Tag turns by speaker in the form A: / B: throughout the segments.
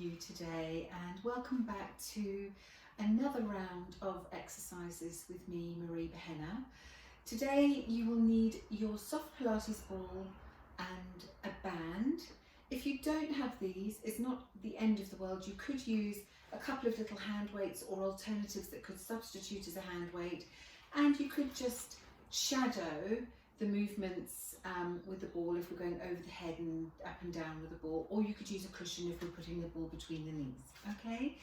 A: you today, and welcome back to another round of exercises with me, Marie Behenna. Today you will need your soft Pilates ball and a band. If you don't have these, it's not the end of the world. You could use a couple of little hand weights or alternatives that could substitute as a hand weight, and you could just shadow the movements with the ball if we're going over the head and up and down with the ball, or you could use a cushion if we're putting the ball between the knees. Okay,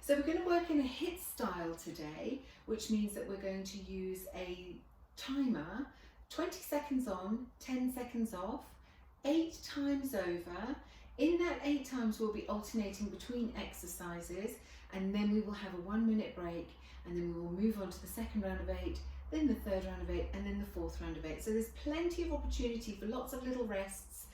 A: so we're going to work in a HIIT style today, which means that we're going to use a timer, 20 seconds on, 10 seconds off, 8 times over. In that 8 times we'll be alternating between exercises, and then we will have a 1 minute break, and then we will move on to the second round of 8, then the third round of 8, and then the fourth round of 8. So there's plenty of opportunity for lots of little rests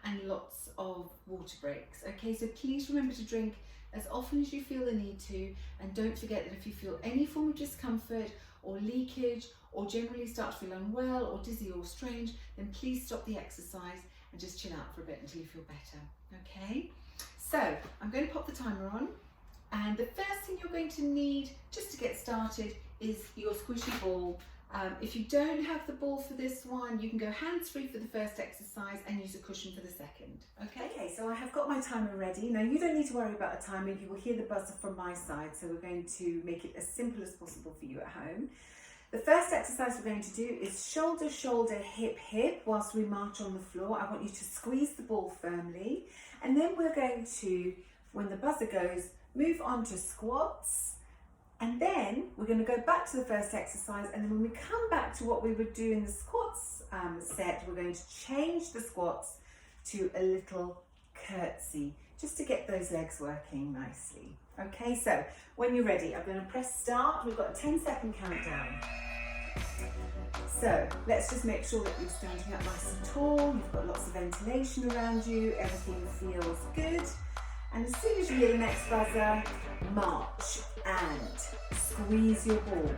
A: and lots of water breaks. Okay, so please remember to drink as often as you feel the need to, and don't forget that if you feel any form of discomfort or leakage, or generally start to feel unwell or dizzy or strange, then please stop the exercise and just chill out for a bit until you feel better. Okay, so I'm going to pop the timer on, and the first thing you're going to need just to get started is your squishy ball. If you don't have the ball for this one, you can go hands-free for the first exercise and use a cushion for the second. Okay, so I have got my timer ready. Now you don't need to worry about a timer, you will hear the buzzer from my side, so we're going to make it as simple as possible for you at home. The first exercise we're going to do is shoulder, shoulder, hip, hip whilst we march on the floor. I want you to squeeze the ball firmly, and then we're going to, when the buzzer goes, move on to squats. And then we're going to go back to the first exercise, and then when we come back to what we would do in the squats set, we're going to change the squats to a little curtsy, just to get those legs working nicely. Okay, so when you're ready, I'm going to press start. We've got a 10-second countdown. So let's just make sure that you're standing up nice and tall, you've got lots of ventilation around you, everything feels good. And as soon as you hear the next buzzer, march and squeeze your ball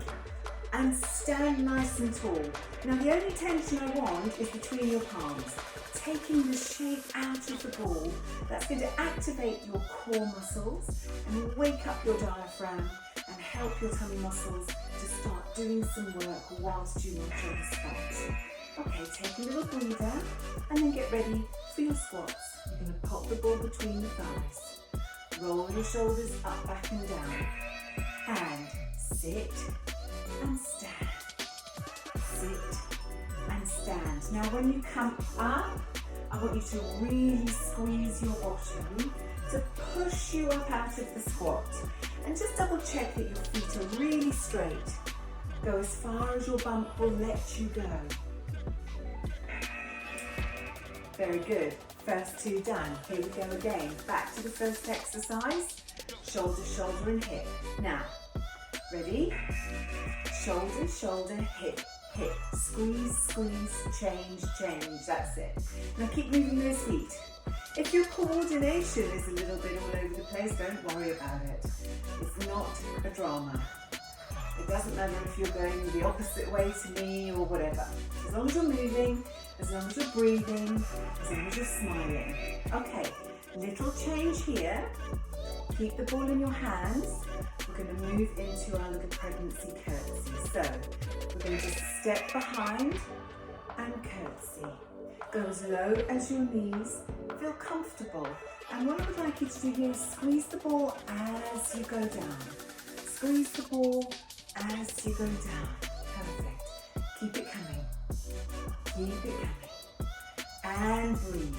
A: and stand nice and tall. Now the only tension I want is between your palms, taking the shape out of the ball. That's going to activate your core muscles and wake up your diaphragm and help your tummy muscles to start doing some work whilst you march on the spot. Okay, take a little breather and then get ready for your squats. You're going to pop the ball between the thighs. Roll your shoulders up, back and down. And sit and stand. Sit and stand. Now when you come up, I want you to really squeeze your bottom to push you up out of the squat. And just double check that your feet are really straight. Go as far as your bump will let you go. Very good. First 2 done. Here we go again. Back to the first exercise. Shoulder, shoulder and hip. Now, ready? Shoulder, shoulder, hip, hip. Squeeze, squeeze, change, change. That's it. Now keep moving those feet. If your coordination is a little bit all over the place, don't worry about it. It's not a drama. It doesn't matter if you're going the opposite way to me or whatever. As long as you're moving, as long as you're breathing, as long as you're smiling. Okay, little change here. Keep the ball in your hands. We're going to move into our little pregnancy curtsy. So, we're going to just step behind and curtsy. Go as low as your knees. Feel comfortable. And what I would like you to do here is squeeze the ball as you go down. Squeeze the ball as you go down. Perfect. Keep it coming. Keep it coming. And breathe.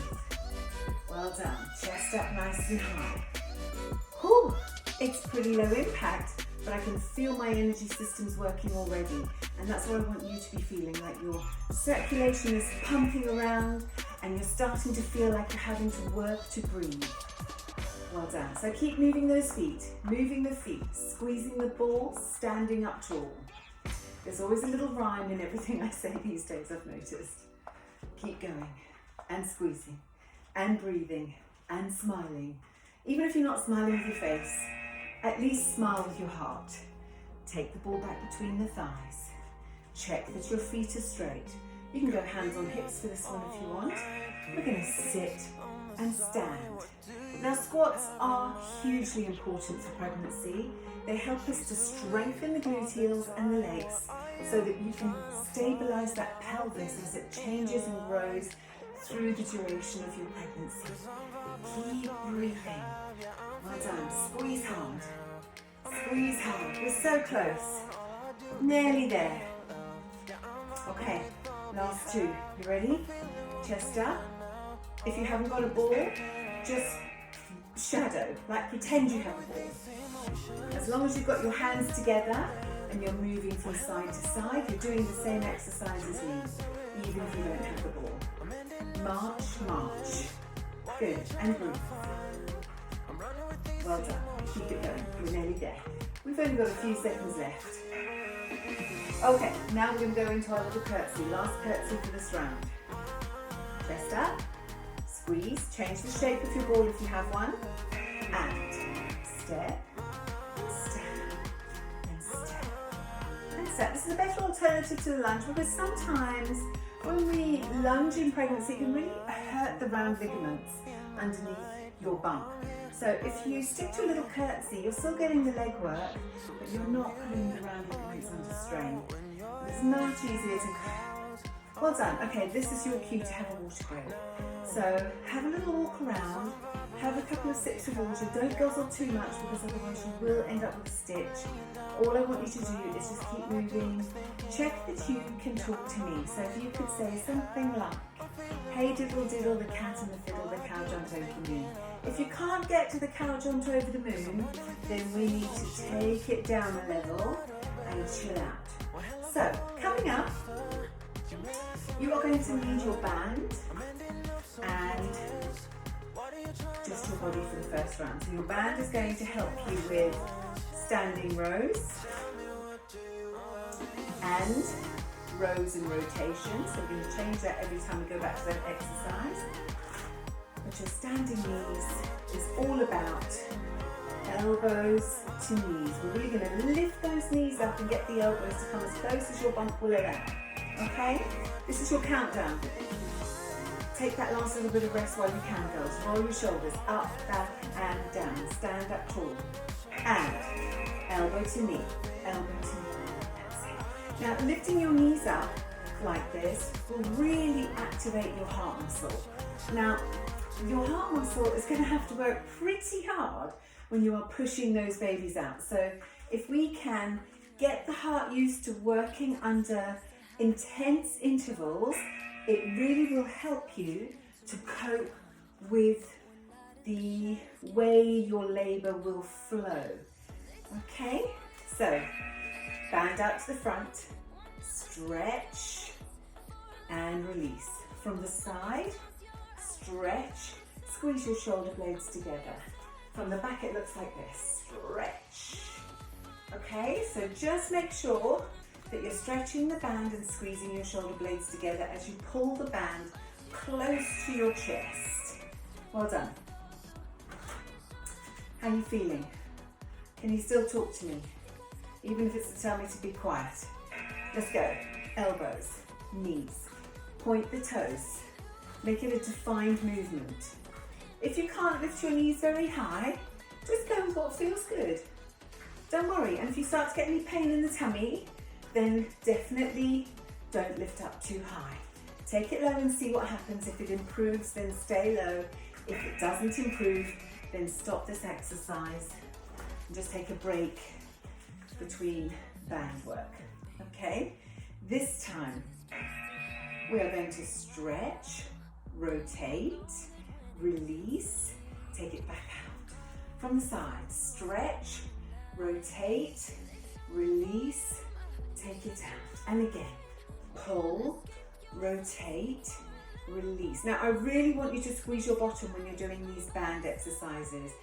A: Well done. Chest up nice and high. Whew. It's pretty low impact, but I can feel my energy systems working already. And that's what I want you to be feeling, like your circulation is pumping around and you're starting to feel like you're having to work to breathe. Well done. So keep moving those feet, moving the feet, squeezing the ball, standing up tall. There's always a little rhyme in everything I say these days, I've noticed. Keep going and squeezing and breathing and smiling. Even if you're not smiling with your face, at least smile with your heart. Take the ball back between the thighs. Check that your feet are straight. You can go hands on hips for this one if you want. We're going to sit and stand. Now, squats are hugely important for pregnancy. They help us to strengthen the gluteals and the legs so that you can stabilize that pelvis as it changes and grows through the duration of your pregnancy. Keep breathing. Well done. Squeeze hard. Squeeze hard. We're so close. Nearly there. Okay, last two. You ready? Chest up. If you haven't got a ball, just shadow, like pretend you have a ball. As long as you've got your hands together and you're moving from side to side, you're doing the same exercise as me, even if you don't have the ball. March, march. Good, and breathe. Well done. Keep it going. We're nearly there. We've only got a few seconds left. Okay, now we're going to go into our little curtsy. Last curtsy for this round. Chest up. Squeeze, change the shape of your ball if you have one, and step, and step, and step. This is a better alternative to the lunge because sometimes when we lunge in pregnancy, it can really hurt the round ligaments underneath your bump. So if you stick to a little curtsy, you're still getting the leg work, but you're not putting the round ligaments under strain. It's much easier to... Well done. Okay, this is your cue to have a water break. So have a little walk around, have a couple of sips of water. Don't guzzle too much because otherwise you will end up with a stitch. All I want you to do is just keep moving. Check that you can talk to me. So if you could say something like, hey diddle diddle, the cat and the fiddle, the cow jumped over the moon. If you can't get to the cow jumped over the moon, then we need to take it down a level and chill out. So coming up, you are going to need your band and just your body for the first round. So your band is going to help you with standing rows and rows and rotations. So we're going to change that every time we go back to that exercise. But your standing knees is all about elbows to knees. We're really going to lift those knees up and get the elbows to come as close as your bump will allow. Okay? This is your countdown. Take that last little bit of rest while you can, girls. Roll your shoulders up, back, and down. Stand up tall. And elbow to knee, elbow to knee. That's it. Now, lifting your knees up like this will really activate your heart muscle. Now, your heart muscle is going to have to work pretty hard when you are pushing those babies out. So if we can get the heart used to working under intense intervals, it really will help you to cope with the way your labour will flow. Okay, so band out to the front, stretch and release. From the side, stretch, squeeze your shoulder blades together. From the back it looks like this, stretch. Okay, so just make sure that you're stretching the band and squeezing your shoulder blades together as you pull the band close to your chest. Well done. How are you feeling? Can you still talk to me? Even if it's to tell me to be quiet. Let's go. Elbows, knees. Point the toes. Make it a defined movement. If you can't lift your knees very high, just go with what feels good. Don't worry, and if you start to get any pain in the tummy, then definitely don't lift up too high. Take it low and see what happens. If it improves, then stay low. If it doesn't improve, then stop this exercise and just take a break between band work. Okay? This time, we are going to stretch, rotate, release, take it back out. From the side, stretch, rotate, release, take it out. And again, pull, rotate, release. Now I really want you to squeeze your bottom when you're doing these band exercises.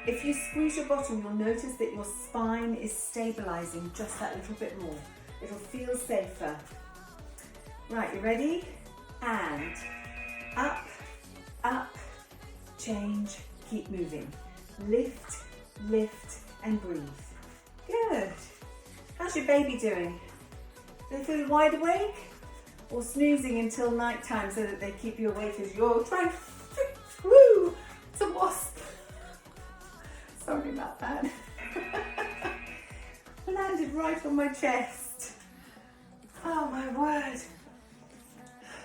A: If you squeeze your bottom, you'll notice that your spine is stabilizing just that little bit more. It'll feel safer. Right, you ready? And up, up, change, keep moving. Lift, lift, and breathe. Good. How's your baby doing? Do they feel wide awake? Or snoozing until night time so that they keep you awake as you're trying to, woo, it's a wasp. Sorry about that. Landed right on my chest. Oh my word.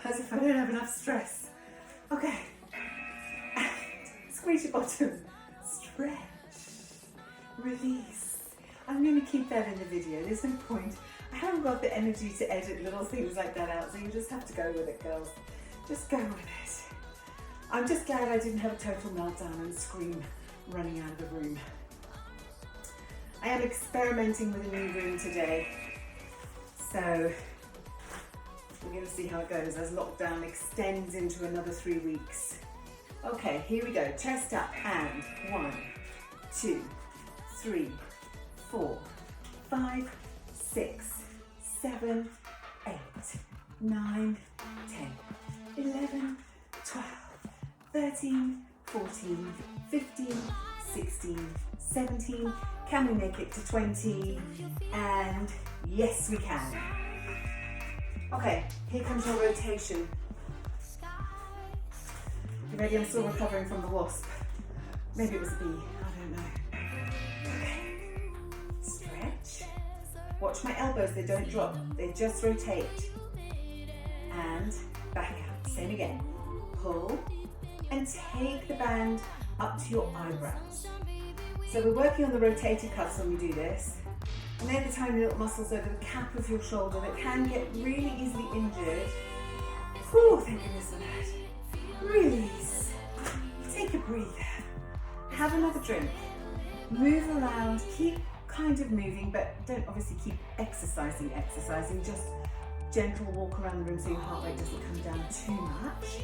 A: As if I don't have enough stress. Okay. And squeeze your bottom. Stretch. Release. I'm going to keep that in the video. There's no point. I haven't got the energy to edit little things like that out, so you just have to go with it, girls. Just go with it. I'm just glad I didn't have a total meltdown and scream running out of the room. I am experimenting with a new room today, so we're going to see how it goes as lockdown extends into another 3 weeks. Okay, here we go. Chest up and 1, 2, 3, 4, 5, 6, 7, 8, 9, 10, 11, 12, 13, 14, 15, 16, 17. Can we make it to 20? And yes, we can. Okay, here comes your rotation. You ready? I'm still recovering from the wasp. Maybe it was a bee, I don't know. Okay, stretch. Watch my elbows, they don't drop, they just rotate. And back out, same again. Pull and take the band up to your eyebrows. So we're working on the rotator cuffs when we do this. And they're the tiny little muscles over the cap of your shoulder that can get really easily injured. Whew, thank goodness for that. Release. Take a breather. Have another drink. Move around, keep kind of moving, but don't obviously keep exercising, just gentle walk around the room so your heart rate doesn't come down too much.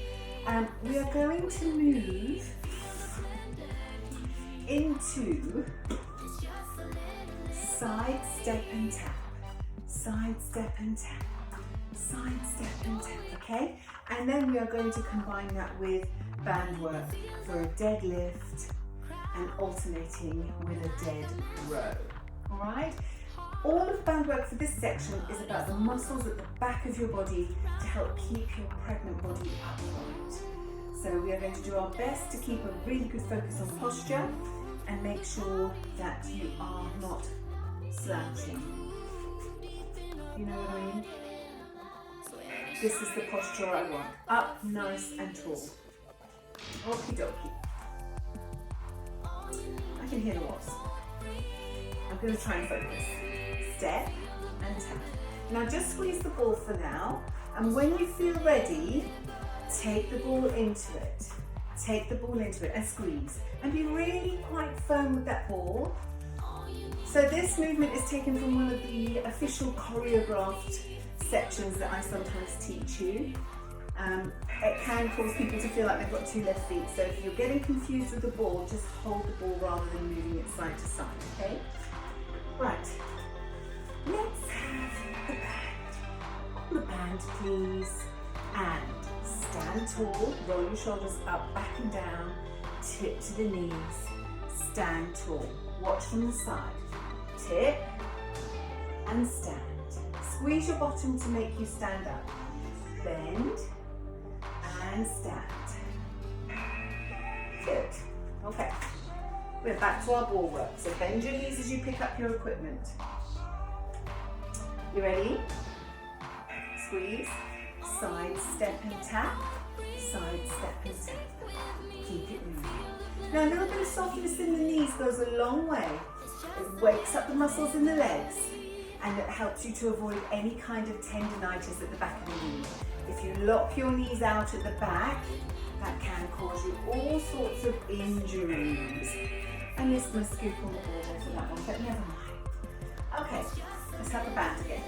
A: We are going to move into side step and tap, side step and tap, side step and tap, okay? And then we are going to combine that with band work for a deadlift and alternating with a dead row, all right? All of band work for this section is about the muscles at the back of your body to help keep your pregnant body upright. So we are going to do our best to keep a really good focus on posture and make sure that you are not slouching. You know what I mean? This is the posture I want. Up, nice and tall. Okie dokie. I can hear the wasp. I'm going to try and focus. Step and tap. Now just squeeze the ball for now, and when you feel ready, take the ball into it. Take the ball into it and squeeze. And be really quite firm with that ball. So this movement is taken from one of the official choreographed sections that I sometimes teach you. It can cause people to feel like they've got 2 left feet. So if you're getting confused with the ball, just hold the ball rather than moving it side to side, okay? Right, let's have the band. On the band, please. And stand tall, roll your shoulders up, back and down, tip to the knees, stand tall. Watch from the side, tip and stand. Squeeze your bottom to make you stand up. Bend and stand. Good. Okay. We're back to our ball work. So bend your knees as you pick up your equipment. You ready? Squeeze. Side step and tap. Side step and tap. Keep it moving. Now a little bit of softness in the knees goes a long way. It wakes up the muscles in the legs and it helps you to avoid any kind of tendinitis at the back of the knee. If you lock your knees out at the back, that can cause you all sorts of injuries. I missed my scoop on the ball for that one, but never mind. Okay, let's have the band again.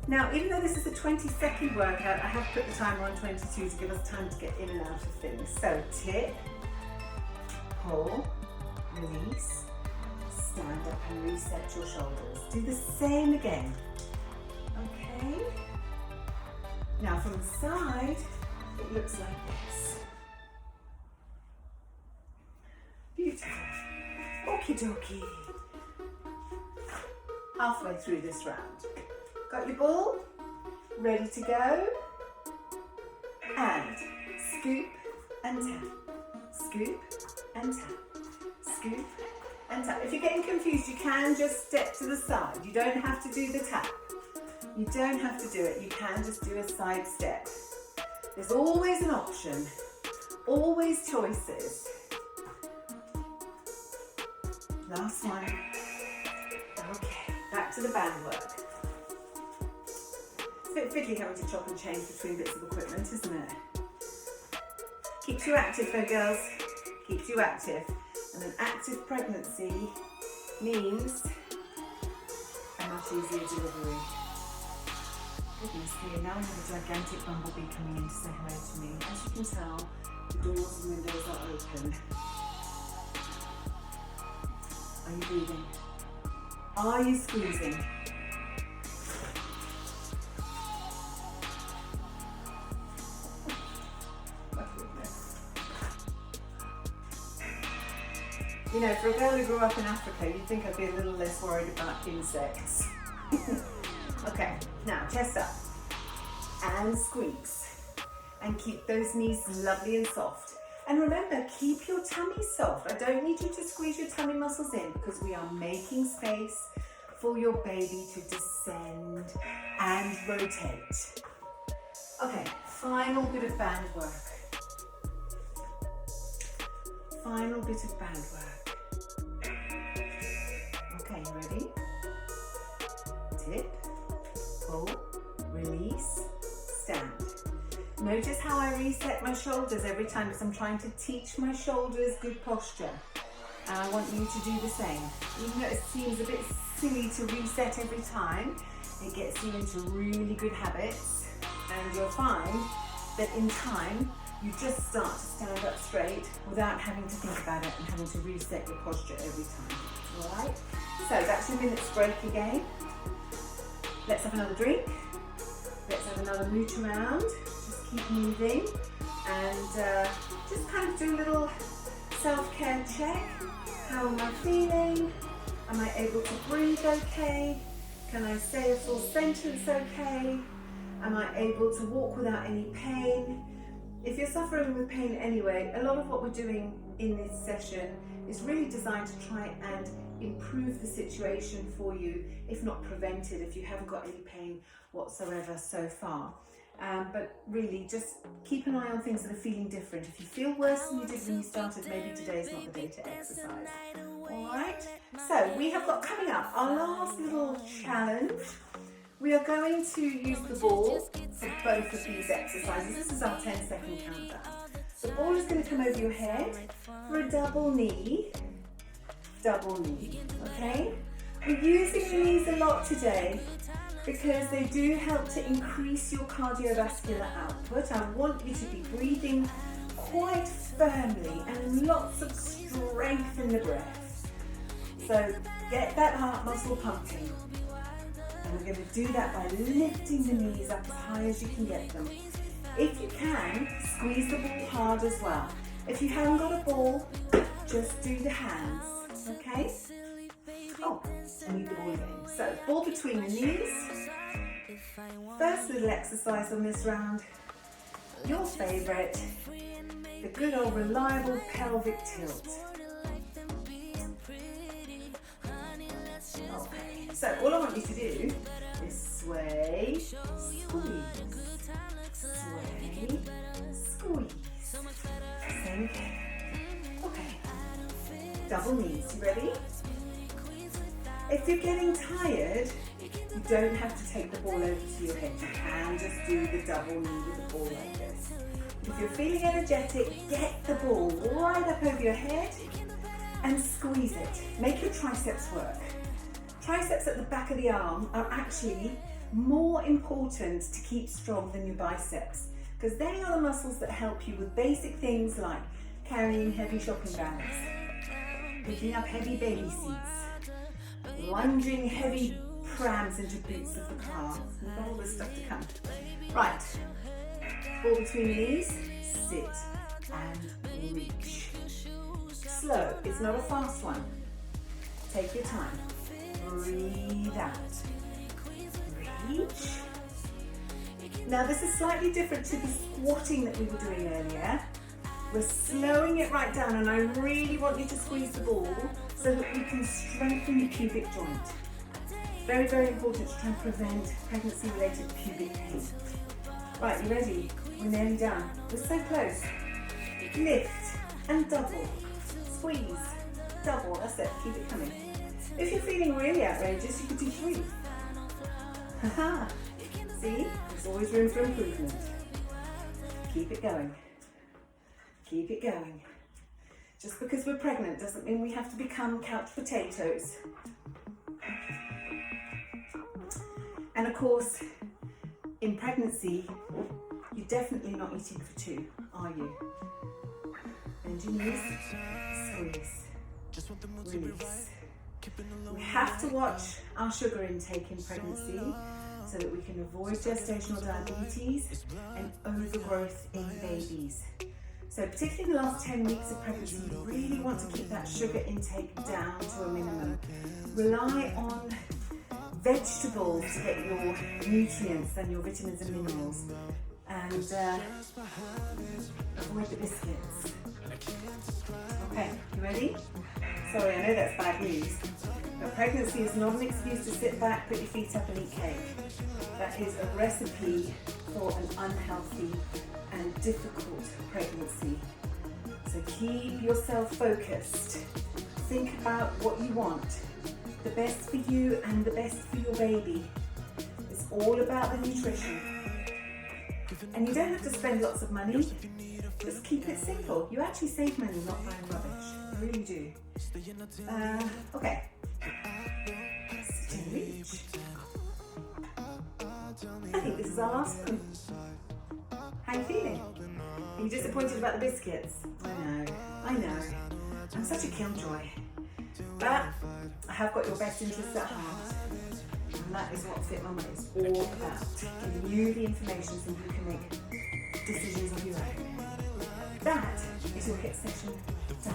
A: Now, even though this is a 20-second workout, I have put the timer on 22 to give us time to get in and out of things. So tip, pull, release, stand up and reset your shoulders. Do the same again. Okay. Now from the side, it looks like this. Beautiful. Okie dokie. Halfway through this round. Got your ball? Ready to go? And scoop and tap. Scoop and tap. confused, you can just step to the side. You don't have to do the tap. You don't have to do it. You can just do a side step. There's always an option, always choices. Last one. Okay, back to the band work. It's a bit fiddly having to chop and change between bits of equipment, isn't it? Keeps you active though, girls. Keeps you active. And an active pregnancy means a much easier delivery. Goodness me, now we have a gigantic bumblebee coming in to say hello to me. As you can tell, the doors and windows are open. Are you breathing? Are you squeezing? You know, for a girl who grew up in Africa, you'd think I'd be a little less worried about insects. Okay, now chest up and squeeze, and keep those knees lovely and soft. And remember, keep your tummy soft. I don't need you to squeeze your tummy muscles in because we are making space for your baby to descend and rotate. Okay, final bit of band work. Final bit of band work. Okay, ready? Tip, pull, release, stand. Notice how I reset my shoulders every time because I'm trying to teach my shoulders good posture. And I want you to do the same. Even though it seems a bit silly to reset every time, it gets you into really good habits, and you'll find that in time, you just start to stand up straight without having to think about it and having to reset your posture every time. All right? So that's your minute's break again. Let's have another drink. Let's have another mooch around. Just keep moving and just kind of do a little self-care check. How am I feeling? Am I able to breathe okay? Can I say a full sentence okay? Am I able to walk without any pain? If you're suffering with pain anyway, a lot of what we're doing in this session is really designed to try and improve the situation for you, if not prevent it, if you haven't got any pain whatsoever so far. But really, just keep an eye on things that are feeling different. If you feel worse than you did when you started, maybe today's not the day to exercise. All right? So we have got coming up our last little challenge. We are going to use the ball for both of these exercises. This is our 10-second countdown. The ball is going to come over your head for a double knee, okay? We're using the knees a lot today because they do help to increase your cardiovascular output. I want you to be breathing quite firmly and lots of strength in the breath. So get that heart muscle pumping. And we're going to do that by lifting the knees up as high as you can get them. If you can, squeeze the ball hard as well. If you haven't got a ball, just do the hands, okay? Oh, I need the ball again. So, ball between the knees. First little exercise on this round, your favourite, the good old reliable pelvic tilt. Okay, so all I want you to do is sway, squeeze, sway, squeeze. Same again. Okay, double knees, you ready? If you're getting tired, you don't have to take the ball over to your head. You can just do the double knee with the ball like this. If you're feeling energetic, get the ball right up over your head and squeeze it. Make your triceps work. Triceps at the back of the arm are actually more important to keep strong than your biceps because they are the muscles that help you with basic things like carrying heavy shopping bags, picking up heavy baby seats, lunging heavy prams into boots of the car. We've got all this stuff to come. Right, ball between the knees, sit and reach. Slow, it's not a fast one. Take your time. Breathe out. Reach. Now this is slightly different to the squatting that we were doing earlier. We're slowing it right down and I really want you to squeeze the ball so that we can strengthen the pubic joint. Very, very important to try and prevent pregnancy-related pubic pain. Right, you ready? We're nearly done. We're so close. Lift and double. Squeeze, double. That's it. Keep it coming. If you're feeling really outrageous, you could do 3. Haha. See? There's always room for improvement. Keep it going. Keep it going. Just because we're pregnant doesn't mean we have to become couch potatoes. And of course, in pregnancy, you're definitely not eating for 2, are you? Bend your knees, squeeze, release. We have to watch our sugar intake in pregnancy so that we can avoid gestational diabetes and overgrowth in babies. So particularly in the last 10 weeks of pregnancy, you really want to keep that sugar intake down to a minimum. Rely on vegetables to get your nutrients and your vitamins and minerals, and avoid the biscuits. Okay, you ready? Sorry, I know that's bad news, but pregnancy is not an excuse to sit back, put your feet up and eat cake. That is a recipe for an unhealthy and difficult pregnancy. So keep yourself focused. Think about what you want. The best for you and the best for your baby. It's all about the nutrition. And you don't have to spend lots of money. Just keep it simple. You actually save money not buying rubbish. You really do. Okay. Sit and reach. I think this is our last one. How are you feeling? Are you disappointed about the biscuits? I know. I'm such a killjoy. But I have got your best interests at heart. And that is what FitMama is all about. Giving you the information so you can make decisions of your own. That is your HIT session done.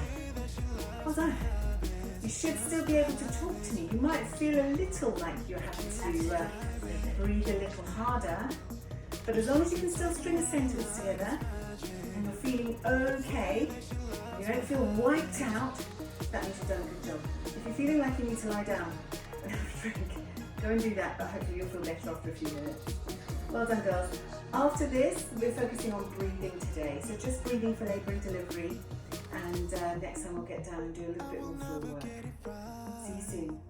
A: Well done. You should still be able to talk to me. You might feel a little like you're having to breathe a little harder, but as long as you can still string a sentence together and you're feeling okay, you don't feel wiped out, that means you've done a good job. If you're feeling like you need to lie down and have a drink, go and do that, but hopefully you'll feel better after a few minutes. Well done, girls. After this, we're focusing on breathing today. So just breathing for labour and delivery. And next time we'll get down and do a little bit more floor work. See you soon.